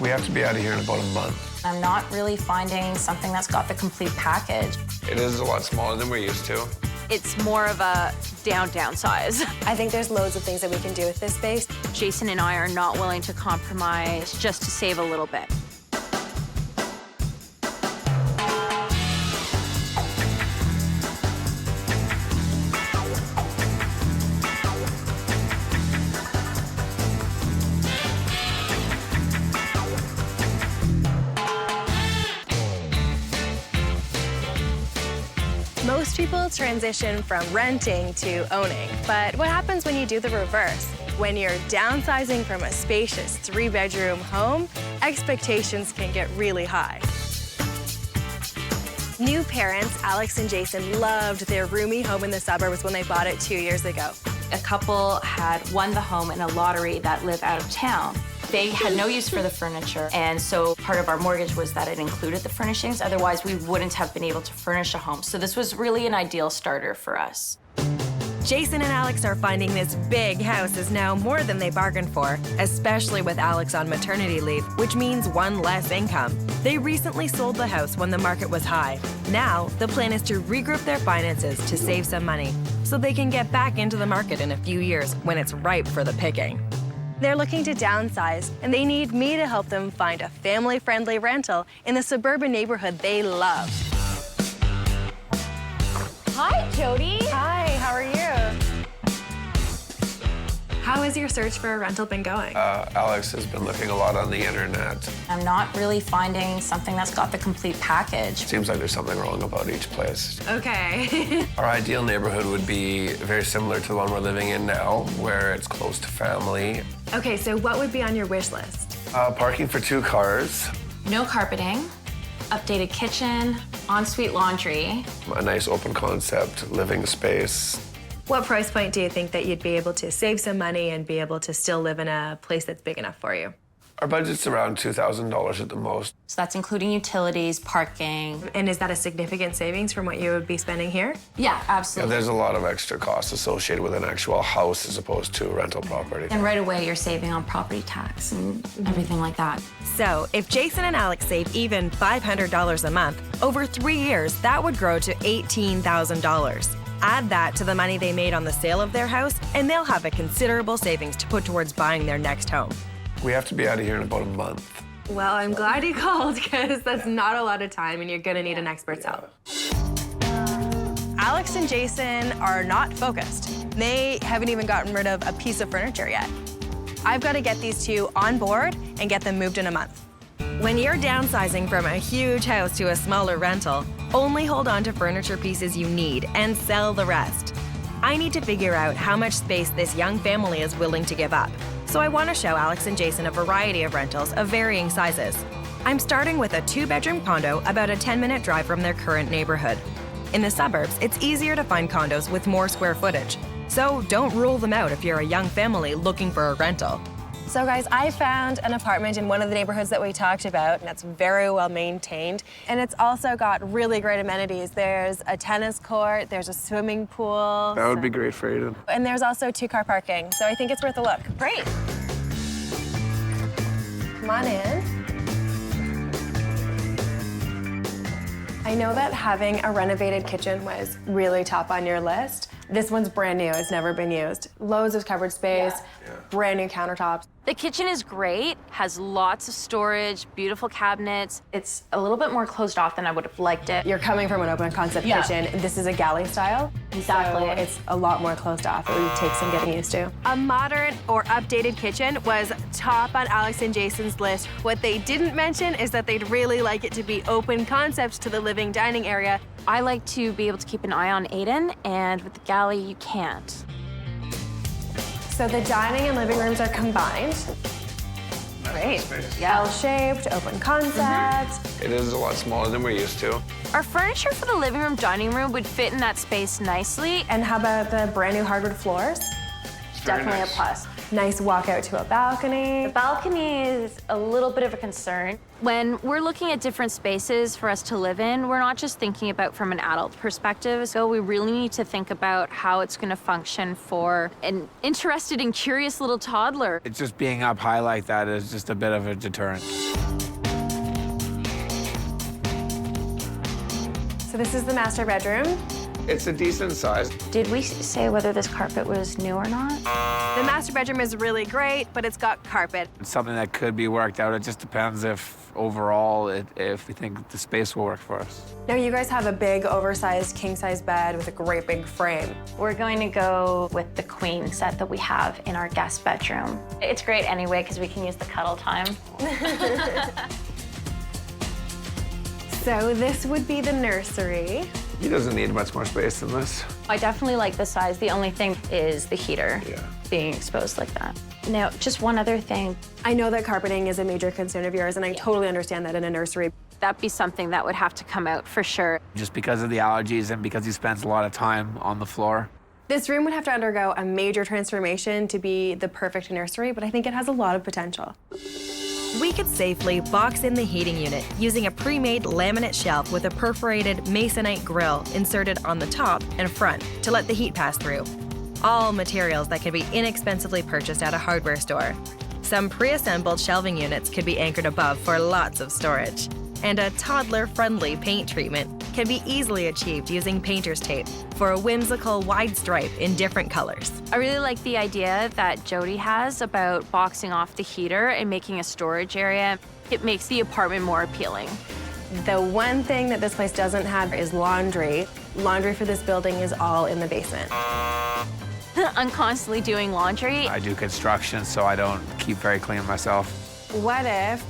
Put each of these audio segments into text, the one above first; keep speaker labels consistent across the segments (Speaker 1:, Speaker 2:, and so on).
Speaker 1: We have to be out of here in about a month.
Speaker 2: I'm not really finding something that's got the complete package.
Speaker 1: It is a lot smaller than we're used to.
Speaker 3: It's more of a downsize.
Speaker 4: I think there's loads of things that we can do with this space.
Speaker 3: Jason and I are not willing to compromise just to save a little bit.
Speaker 4: Most people transition from renting to owning, but what happens when you do the reverse? When you're downsizing from a spacious 3-bedroom home, expectations can get really high. New parents, Alex and Jason, loved their roomy home in the suburbs when they bought it 2 years ago.
Speaker 2: A couple had won the home in a lottery that lived out of town. They had no use for the furniture, and so part of our mortgage was that it included the furnishings. Otherwise, we wouldn't have been able to furnish a home. So this was really an ideal starter for us.
Speaker 4: Jason and Alex are finding this big house is now more than they bargained for, especially with Alex on maternity leave, which means one less income. They recently sold the house when the market was high. Now, the plan is to regroup their finances to save some money so they can get back into the market in a few years when it's ripe for the picking. They're looking to downsize, and they need me to help them find a family-friendly rental in the suburban neighborhood they love.
Speaker 3: Hi, Jodi.
Speaker 4: Hi, how are you? How has your search for a rental been going?
Speaker 1: Alex has been looking a lot on the internet.
Speaker 2: I'm not really finding something that's got the complete package.
Speaker 1: Seems like there's something wrong about each place.
Speaker 4: Okay.
Speaker 1: Our ideal neighborhood would be very similar to the one we're living in now, where it's close to family.
Speaker 4: Okay, so what would be on your wish list?
Speaker 1: Parking for 2 cars,
Speaker 2: No carpeting, updated kitchen, ensuite laundry.
Speaker 1: a nice open concept living space.
Speaker 4: What price point do you think that you'd be able to save some money and be able to still live in a place that's big enough for you?
Speaker 1: Our budget's around $2,000 at the most.
Speaker 2: So that's including utilities, parking.
Speaker 4: And is that a significant savings from what you would be spending here?
Speaker 2: Yeah,
Speaker 1: Yeah,
Speaker 2: absolutely.
Speaker 1: there's a lot of extra costs associated with an actual house as opposed to rental property.
Speaker 2: And right away, you're saving on property tax and everything like that.
Speaker 4: So if Jason and Alex save even $500 a month, over 3 years, that would grow to $18,000. Add that to the money they made on the sale of their house, and they'll have a considerable savings to put towards buying their next home.
Speaker 1: We have to be out of here in about a month.
Speaker 4: Well, I'm glad you called, because that's not a lot of time, and you're gonna need an expert's help. Alex and Jason are not focused. They haven't even gotten rid of a piece of furniture yet. I've got to get these two on board and get them moved in a month. When you're downsizing from a huge house to a smaller rental, only hold on to furniture pieces you need and sell the rest. I need to figure out how much space this young family is willing to give up. So I want to show Alex and Jason a variety of rentals of varying sizes. I'm starting with a 2-bedroom condo about a 10-minute drive from their current neighborhood. In the suburbs, it's easier to find condos with more square footage. So don't rule them out if you're a young family looking for a rental. So guys, I found an apartment in one of the neighborhoods that we talked about, and it's very well maintained. And it's also got really great amenities. There's a tennis court, there's a swimming pool.
Speaker 1: That would be great for Aiden.
Speaker 4: And there's also 2-car parking, so I think it's worth a look.
Speaker 3: Great.
Speaker 4: Come on in. I know that having a renovated kitchen was really top on your list. This one's brand new, it's never been used. Loads of cupboard space, brand new countertops.
Speaker 3: The kitchen is great, has lots of storage, beautiful cabinets.
Speaker 2: It's a little bit more closed off than I would have liked it.
Speaker 4: You're coming from an open concept kitchen. This is a galley style.
Speaker 2: Exactly.
Speaker 4: So it's a lot more closed off. It would take some getting used to. A modern or updated kitchen was top on Alex and Jason's list. What they didn't mention is that they'd really like it to be open concept to the living dining area.
Speaker 2: I like to be able to keep an eye on Aiden, and with the galley, you can't.
Speaker 4: So the dining and living rooms are combined. Great. L-shaped, open concept.
Speaker 1: It is a lot smaller than we're used to.
Speaker 3: Our furniture for the living room, dining room would fit in that space nicely.
Speaker 4: And how about the brand new hardwood floors?
Speaker 1: It's very
Speaker 4: Definitely
Speaker 1: nice.
Speaker 4: a plus. Nice walk out to a balcony.
Speaker 2: The balcony is a little bit of a concern.
Speaker 3: When we're looking at different spaces for us to live in, we're not just thinking about from an adult perspective. So we really need to think about how it's going to function for an interested and curious little toddler.
Speaker 5: It's just being up high like that is just a bit of a deterrent.
Speaker 4: So this is the master bedroom.
Speaker 1: It's a decent size.
Speaker 2: Did we say whether this carpet was new or not?
Speaker 4: The master bedroom is really great, but it's got carpet.
Speaker 5: It's something that could be worked out. It just depends if overall, if we think the space will work for us.
Speaker 4: Now you guys have a big, oversized, king-size bed with a great big frame.
Speaker 2: We're going to go with the queen set that we have in our guest bedroom. It's great anyway because we can use the cuddle time.
Speaker 4: So this would be the nursery.
Speaker 1: He doesn't need much more space than this.
Speaker 2: I definitely like the size. The only thing is the heater
Speaker 1: Yeah.
Speaker 2: being exposed like that. Now, just one other thing.
Speaker 4: I know that carpeting is a major concern of yours, and I totally understand that in a nursery.
Speaker 3: That'd be something that would have to come out for sure.
Speaker 5: Just because of the allergies and because he spends a lot of time on the floor.
Speaker 4: This room would have to undergo a major transformation to be the perfect nursery, but I think it has a lot of potential.
Speaker 6: We could safely box in the heating unit using a pre-made laminate shelf with a perforated masonite grill inserted on the top and front to let the heat pass through. All materials that can be inexpensively purchased at a hardware store. Some pre-assembled shelving units could be anchored above for lots of storage. And a toddler-friendly paint treatment can be easily achieved using painter's tape for a whimsical wide stripe in different colors.
Speaker 3: I really like the idea that Jodi has about boxing off the heater and making a storage area. It makes the apartment more appealing.
Speaker 4: The one thing that this place doesn't have is laundry. Laundry for this building is all in the basement.
Speaker 3: I'm constantly doing laundry.
Speaker 5: I do construction, so I don't keep very clean myself.
Speaker 4: What if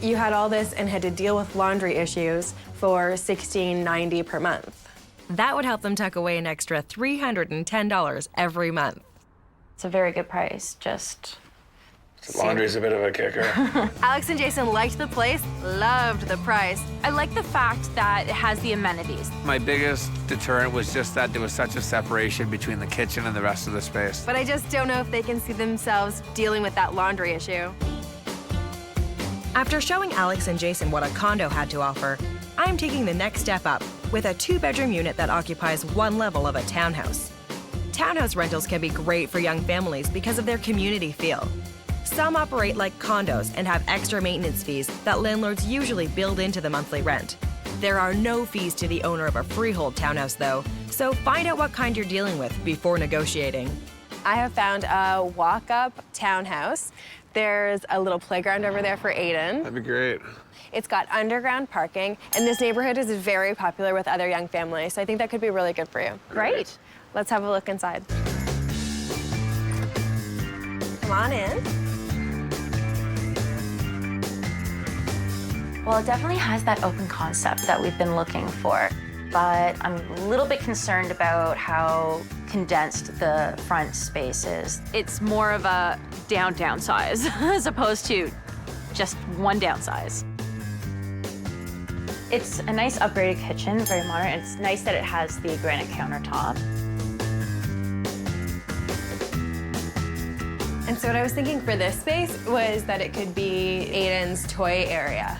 Speaker 4: you had all this and had to deal with laundry issues for $16.90 per month?
Speaker 6: That would help them tuck away an extra $310 every month.
Speaker 2: It's a very good price, just...
Speaker 1: Laundry's a bit of a kicker.
Speaker 4: Alex and Jason liked the place, loved the price.
Speaker 3: I like the fact that it has the amenities.
Speaker 5: My biggest deterrent was just that there was such a separation between the kitchen and the rest of the space.
Speaker 4: But I just don't know if they can see themselves dealing with that laundry issue.
Speaker 6: After showing Alex and Jason what a condo had to offer, I'm taking the next step up with a 2-bedroom unit that occupies one level of a townhouse. Townhouse rentals can be great for young families because of their community feel. Some operate like condos and have extra maintenance fees that landlords usually build into the monthly rent. There are no fees to the owner of a freehold townhouse, though, so find out what kind you're dealing with before negotiating.
Speaker 4: I have found a walk-up townhouse. There's a little playground over there for Aiden.
Speaker 1: That'd be great.
Speaker 4: It's got underground parking, and this neighborhood is very popular with other young families, so I think that could be really good for you.
Speaker 2: Great.
Speaker 4: Let's have a look inside. Come on in.
Speaker 2: Well, it definitely has that open concept that we've been looking for, but I'm a little bit concerned about how condensed the front space is.
Speaker 3: It's more of a downsize as opposed to just one downsize.
Speaker 2: It's a nice upgraded kitchen, very modern. It's nice that it has the granite countertop.
Speaker 4: And so what I was thinking for this space was that it could be Aiden's toy area.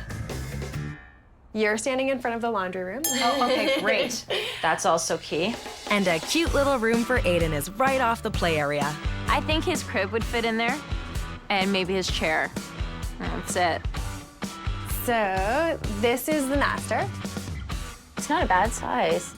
Speaker 4: You're standing in front of the laundry room.
Speaker 2: Oh, okay, great. That's also key.
Speaker 6: And a cute little room for Aiden is right off the play area.
Speaker 3: I think his crib would fit in there, and maybe his chair. That's it.
Speaker 4: So this is the master.
Speaker 2: It's not a bad size.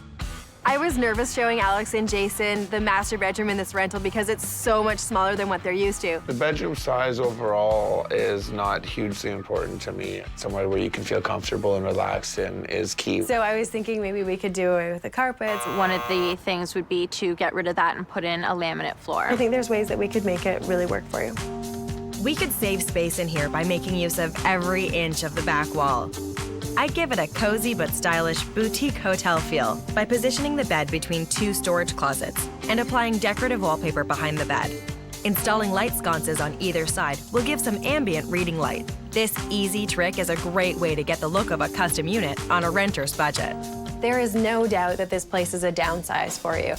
Speaker 4: I was nervous showing Alex and Jason the master bedroom in this rental because it's so much smaller than what they're used to.
Speaker 1: The bedroom size overall is not hugely important to me. Somewhere where you can feel comfortable and relaxed in is key.
Speaker 4: So I was thinking maybe we could do away with the carpets.
Speaker 3: One of the things would be to get rid of that and put in a laminate floor.
Speaker 4: I think there's ways that we could make it really work for you.
Speaker 6: We could save space in here by making use of every inch of the back wall. I'd give it a cozy but stylish boutique hotel feel by positioning the bed between 2 storage closets and applying decorative wallpaper behind the bed. Installing light sconces on either side will give some ambient reading light. This easy trick is a great way to get the look of a custom unit on a renter's budget.
Speaker 4: There is no doubt that this place is a downsize for you.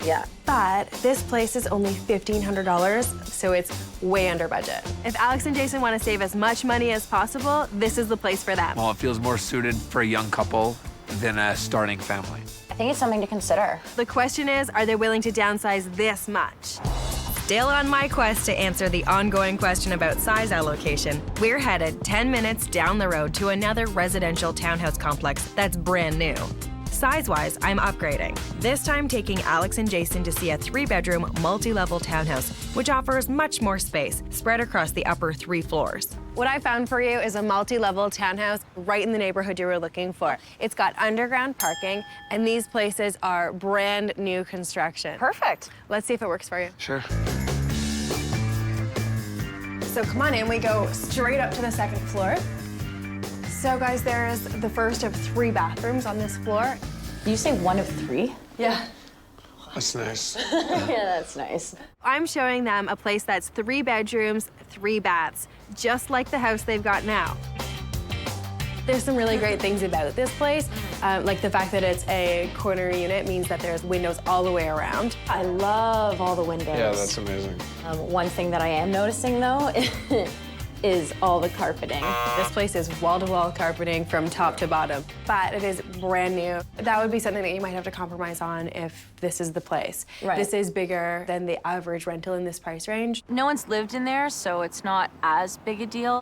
Speaker 2: Yeah.
Speaker 4: But this place is only $1,500, so it's way under budget. If Alex and Jason want to save as much money as possible, this is the place for them.
Speaker 5: Well, it feels more suited for a young couple than a starting family.
Speaker 2: I think it's something to consider.
Speaker 4: The question is, are they willing to downsize this much?
Speaker 6: Still on my quest to answer the ongoing question about size allocation, we're headed 10 minutes down the road to another residential townhouse complex that's brand new. Size-wise, I'm upgrading. This time taking Alex and Jason to see a 3-bedroom, multi-level townhouse, which offers much more space, spread across the upper 3 floors.
Speaker 4: What I found for you is a multi-level townhouse right in the neighborhood you were looking for. It's got underground parking, and these places are brand new construction.
Speaker 2: Perfect.
Speaker 4: Let's see if it works for you.
Speaker 5: Sure.
Speaker 4: So come on in, we go straight up to the 2nd floor. So guys, there is the first of 3 bathrooms on this floor.
Speaker 2: You say 1 of 3?
Speaker 4: Yeah.
Speaker 1: That's nice.
Speaker 2: Yeah, that's nice.
Speaker 4: I'm showing them a place that's 3 bedrooms, 3 baths, just like the house they've got now. There's some really great things about this place, like the fact that it's a corner unit means that there's windows all the way around.
Speaker 2: I love all the windows.
Speaker 1: Yeah, that's amazing.
Speaker 2: One thing that I am noticing, though, is all the carpeting.
Speaker 4: This place is wall-to-wall carpeting from top to bottom, but it is brand new. That would be something that you might have to compromise on if this is the place.
Speaker 2: Right.
Speaker 4: This is bigger than the average rental in this price range.
Speaker 3: No one's lived in there, so it's not as big a deal.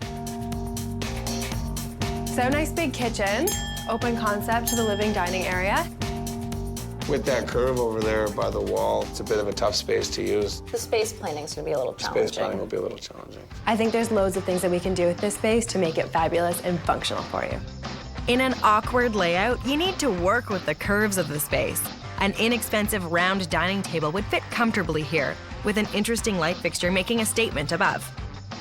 Speaker 4: So nice big kitchen, open concept to the living dining area.
Speaker 1: With that curve over there by the wall, it's a bit of a tough space to use.
Speaker 2: The space planning is going to be a little challenging.
Speaker 1: Space planning will be a little challenging.
Speaker 4: I think there's loads of things that we can do with this space to make it fabulous and functional for you.
Speaker 6: In an awkward layout, you need to work with the curves of the space. An inexpensive round dining table would fit comfortably here, with an interesting light fixture making a statement above.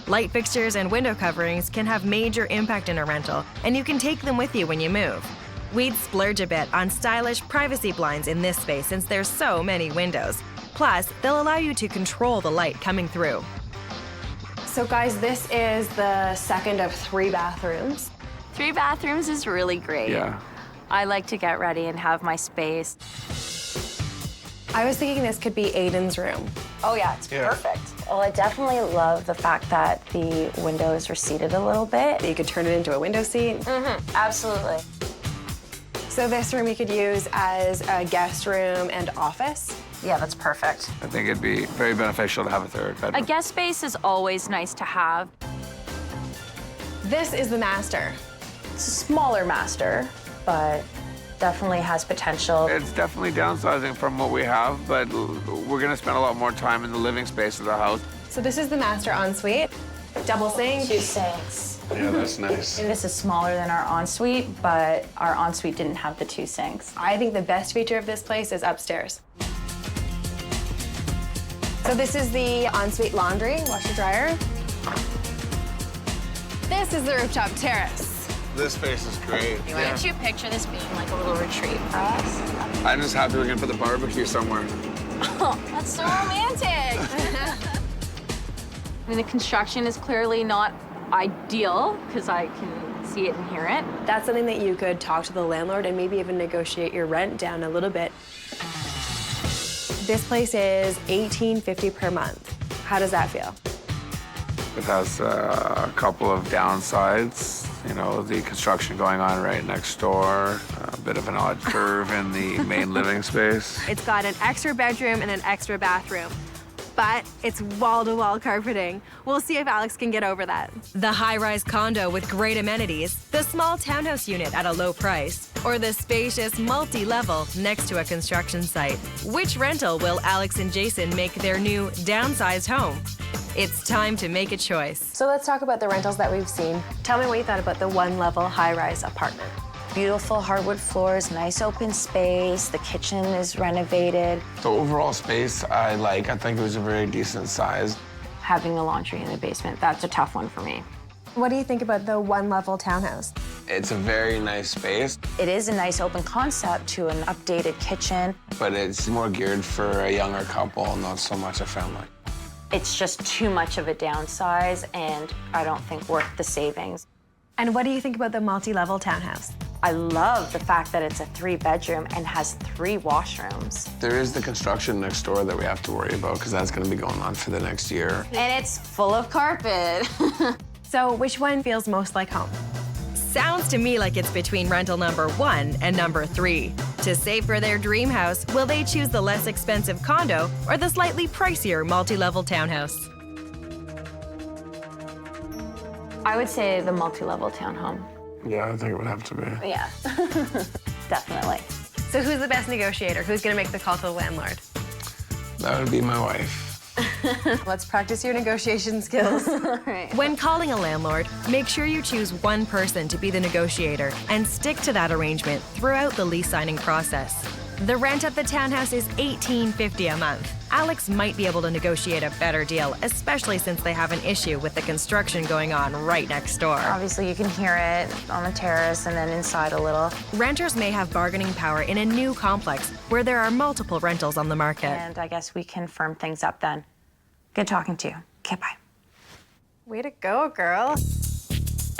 Speaker 6: Light fixtures and window coverings can have major impact in a rental, and you can take them with you when you move. We'd splurge a bit on stylish privacy blinds in this space since there's so many windows. Plus, they'll allow you to control the light coming through.
Speaker 4: So guys, this is the 2nd of 3 bathrooms.
Speaker 3: 3 bathrooms is really great.
Speaker 5: Yeah.
Speaker 3: I like to get ready and have my space.
Speaker 4: I was thinking this could be Aiden's room.
Speaker 2: Oh, yeah, it's
Speaker 1: Yeah.
Speaker 2: perfect. Well, I definitely love the fact that the window is receded a little bit.
Speaker 4: You could turn it into a window seat.
Speaker 2: Absolutely.
Speaker 4: So this room you could use as a guest room and office.
Speaker 2: Yeah, that's perfect.
Speaker 5: I think it'd be very beneficial to have a 3rd
Speaker 3: A
Speaker 5: bedroom.
Speaker 3: guest space is always nice to have.
Speaker 4: This is the master.
Speaker 2: It's a smaller master, but definitely has potential.
Speaker 5: It's definitely downsizing from what we have, but we're gonna spend a lot more time in the living space of the house.
Speaker 4: So this is the master ensuite. Double sink.
Speaker 2: 2 sinks.
Speaker 1: Yeah, that's nice.
Speaker 2: This is smaller than our ensuite, but our ensuite didn't have the 2 sinks.
Speaker 4: I think the best feature of this place is upstairs. So this is the ensuite laundry, washer dryer. This is the rooftop terrace.
Speaker 1: This space is great.
Speaker 3: Can't you picture this being like a little retreat for us?
Speaker 1: I'm just happy we're gonna put the barbecue somewhere.
Speaker 3: Oh, that's so romantic. I mean, the construction is clearly not ideal because I can see it and hear it.
Speaker 4: That's something that you could talk to the landlord and maybe even negotiate your rent down a little bit. This place is $18.50 per month. How does that feel?
Speaker 5: It has a couple of downsides. You know, the construction going on right next door, a bit of an odd curve in the main living space.
Speaker 4: It's got an extra bedroom and an extra bathroom, but it's wall-to-wall carpeting. We'll see if Alex can get over that.
Speaker 6: The high-rise condo with great amenities, the small townhouse unit at a low price, or the spacious multi-level next to a construction site. Which rental will Alex and Jason make their new downsized home? It's time to make a choice.
Speaker 4: So let's talk about the rentals that we've seen. Tell me what you thought about the one-level high-rise apartment.
Speaker 2: Beautiful hardwood floors, nice open space. The kitchen is renovated.
Speaker 1: The overall space I like. I think it was a very decent size.
Speaker 2: Having the laundry in the basement, that's a tough one for me.
Speaker 4: What do you think about the one-level townhouse?
Speaker 1: It's a very nice space,
Speaker 2: It is a nice open concept to an updated kitchen.
Speaker 1: but it's more geared for a younger couple, not so much a family.
Speaker 2: It's just too much of a downsize, and I don't think worth the savings.
Speaker 4: And what do you think about the multi-level townhouse?
Speaker 2: I love the fact that it's a 3-bedroom and has 3 washrooms.
Speaker 1: There is the construction next door that we have to worry about because that's going to be going on for the next year.
Speaker 2: And it's full of carpet.
Speaker 4: So which one feels most like home?
Speaker 6: Sounds to me like it's between rental number 1 and number 3. To save for their dream house, will they choose the less expensive condo or the slightly pricier multi-level townhouse?
Speaker 2: I would say the multi-level townhome.
Speaker 1: Yeah, I think it would have to be.
Speaker 2: Yeah, definitely.
Speaker 4: So who's the best negotiator? Who's gonna make the call to the landlord?
Speaker 1: That would be my wife.
Speaker 4: Let's practice your negotiation skills.
Speaker 6: When calling a landlord, make sure you choose one person to be the negotiator and stick to that arrangement throughout the lease signing process. The rent at the townhouse is $18.50 a month. Alex might be able to negotiate a better deal, especially since they have an issue with the construction going on right next door.
Speaker 2: Obviously, you can hear it on the terrace and then inside a little.
Speaker 6: Renters may have bargaining power in a new complex where there are multiple rentals on the market.
Speaker 2: And I guess we can firm things up then. Good talking to you. Okay, bye.
Speaker 4: Way to go, girl.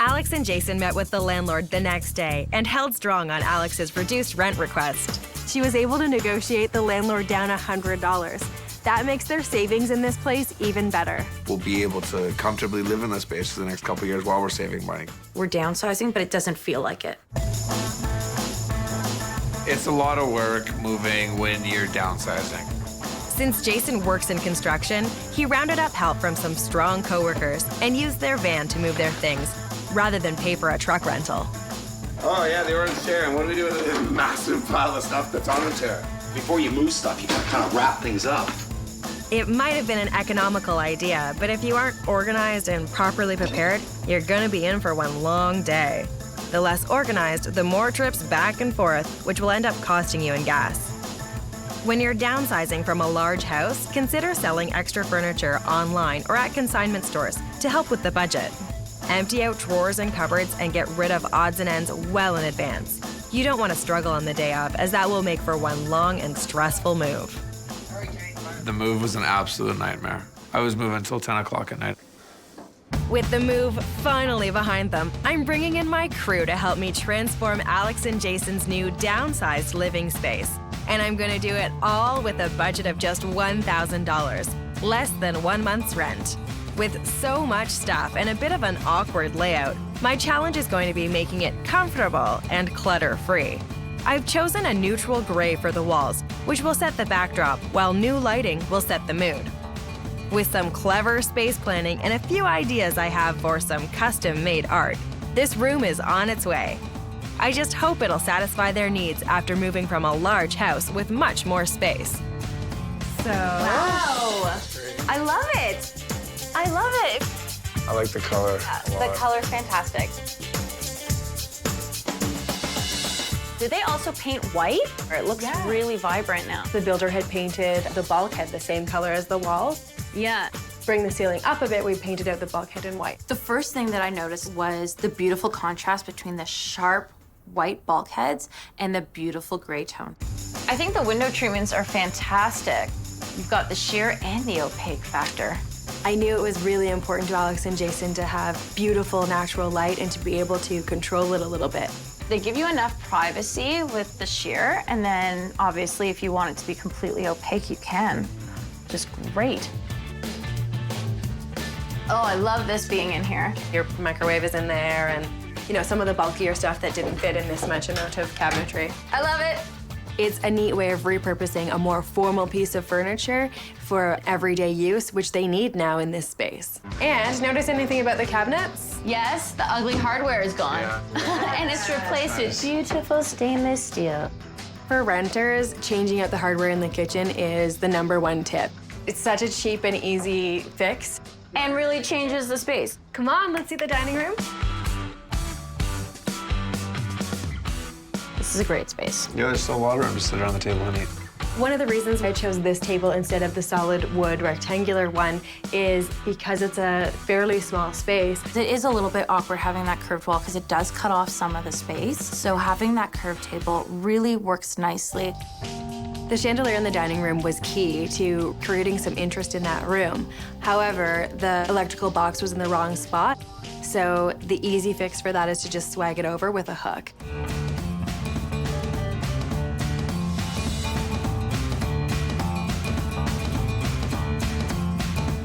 Speaker 6: Alex and Jason met with the landlord the next day and held strong on Alex's reduced rent request.
Speaker 4: She was able to negotiate the landlord down $100. That makes their savings in this place even better.
Speaker 5: We'll be able to comfortably live in this space for the next couple of years while we're saving money.
Speaker 2: We're downsizing, but it doesn't feel like it.
Speaker 5: It's a lot of work moving when you're downsizing.
Speaker 6: Since Jason works in construction, he rounded up help from some strong coworkers and used their van to move their things, rather than pay for a truck rental.
Speaker 5: Oh yeah, they were in the chair, and what do we do with this massive pile of stuff that's on the chair?
Speaker 7: Before you move stuff, you gotta kind of wrap things up.
Speaker 6: It might have been an economical idea, but if you aren't organized and properly prepared, you're gonna be in for one long day. The less organized, the more trips back and forth, which will end up costing you in gas. When you're downsizing from a large house, consider selling extra furniture online or at consignment stores to help with the budget. Empty out drawers and cupboards and get rid of odds and ends well in advance. You don't want to struggle on the day of, as that will make for one long and stressful move.
Speaker 5: The move was an absolute nightmare. I was moving until 10 o'clock at night.
Speaker 6: With the move finally behind them, I'm bringing in my crew to help me transform Alex and Jason's new downsized living space. And I'm gonna do it all with a budget of just $1,000, less than 1 month's rent. With so much stuff and a bit of an awkward layout, my challenge is going to be making it comfortable and clutter-free. I've chosen a neutral gray for the walls, which will set the backdrop, while new lighting will set the mood. With some clever space planning and a few ideas I have for some custom-made art, this room is on its way. I just hope it'll satisfy their needs after moving from a large house with much more space.
Speaker 4: So,
Speaker 2: Wow! I love it! I love it!
Speaker 1: I like the color.
Speaker 2: The color's fantastic. Did they also paint white? It looks really vibrant now.
Speaker 4: the builder had painted the bulkhead the same color as the walls.
Speaker 2: Yeah.
Speaker 4: Bring the ceiling up a bit, we painted out the bulkhead in white.
Speaker 2: The first thing that I noticed was the beautiful contrast between the sharp white bulkheads and the beautiful gray tone. I think the window treatments are fantastic. You've got the sheer and the opaque factor.
Speaker 4: I knew it was really important to Alex and Jason to have beautiful natural light and to be able to control it a little bit.
Speaker 2: They give you enough privacy with the sheer, and then obviously if you want it to be completely opaque, you can. Just great. Oh, I love this being in here.
Speaker 4: Your microwave is in there and, you know, some of the bulkier stuff that didn't fit in this much amount of cabinetry.
Speaker 2: I love it.
Speaker 4: It's a neat way of repurposing a more formal piece of furniture for everyday use, which they need now in this space. And notice anything about the cabinets?
Speaker 2: Yes, the ugly hardware is gone. And it's replaced with beautiful stainless steel.
Speaker 4: For renters, changing out the hardware in the kitchen is the #1 tip. It's such a cheap and easy fix.
Speaker 2: And really changes the space.
Speaker 4: Come on, let's see the dining room.
Speaker 2: This is a great space.
Speaker 1: Yeah, there's still a lot of room to sit around the table and eat.
Speaker 4: One of the reasons I chose this table instead of the solid wood rectangular one is because it's a fairly small space.
Speaker 2: It is a little bit awkward having that curved wall because it does cut off some of the space. So having that curved table really works nicely.
Speaker 4: The chandelier in the dining room was key to creating some interest in that room. However, the electrical box was in the wrong spot, so the easy fix for that is to just swag it over with a hook.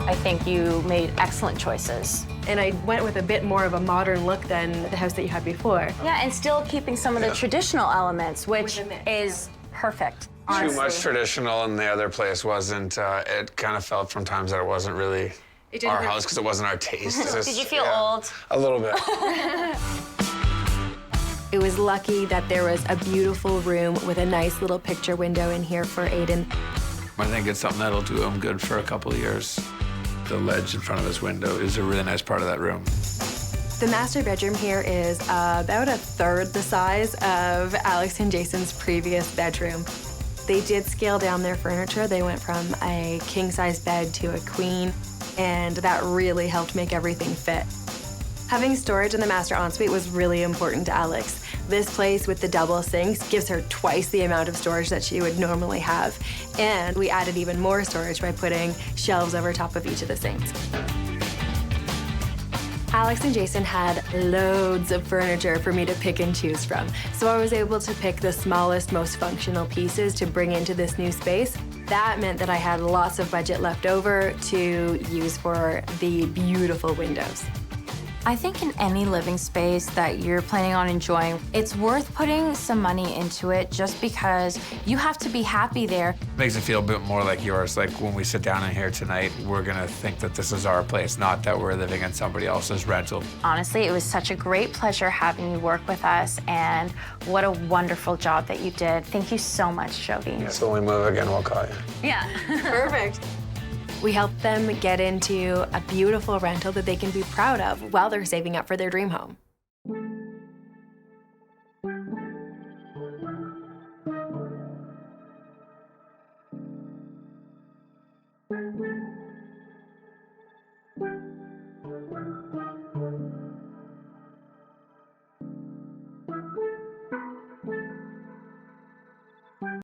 Speaker 2: I think you made excellent choices.
Speaker 4: And I went with a bit more of a modern look than the house that you had before.
Speaker 2: Yeah, and still keeping some of the traditional elements, which is perfect.
Speaker 1: Too much traditional, and the other place wasn't. It kind of felt from times that it wasn't really our house because it wasn't our taste.
Speaker 2: Did you feel old?
Speaker 1: A little bit.
Speaker 4: It was lucky that there was a beautiful room with a nice little picture window in here for Aiden.
Speaker 5: I think it's something that'll do him good for a couple of years. The ledge in front of his window is a really nice part of that room.
Speaker 4: The master bedroom here is about a third the size of Alex and Jason's previous bedroom. They did scale down their furniture. They went from a king-size bed to a queen, and that really helped make everything fit. Having storage in the master ensuite was really important to Alex. This place with the double sinks gives her twice the amount of storage that she would normally have. And we added even more storage by putting shelves over top of each of the sinks. Alex and Jason had loads of furniture for me to pick and choose from. So I was able to pick the smallest, most functional pieces to bring into this new space. That meant that I had lots of budget left over to use for the beautiful windows.
Speaker 2: I think in any living space that you're planning on enjoying, it's worth putting some money into it just because you have to be happy there.
Speaker 5: Makes it feel a bit more like yours. Like when we sit down in here tonight, we're gonna think that this is our place, not that we're living in somebody else's rental.
Speaker 2: Honestly, it was such a great pleasure having you work with us, and what a wonderful job that you did. Thank you so much, Jodi.
Speaker 1: So when we move again, we'll call you.
Speaker 2: Yeah.
Speaker 4: Perfect. We help them get into a beautiful rental that they can be proud of while they're saving up for their dream home.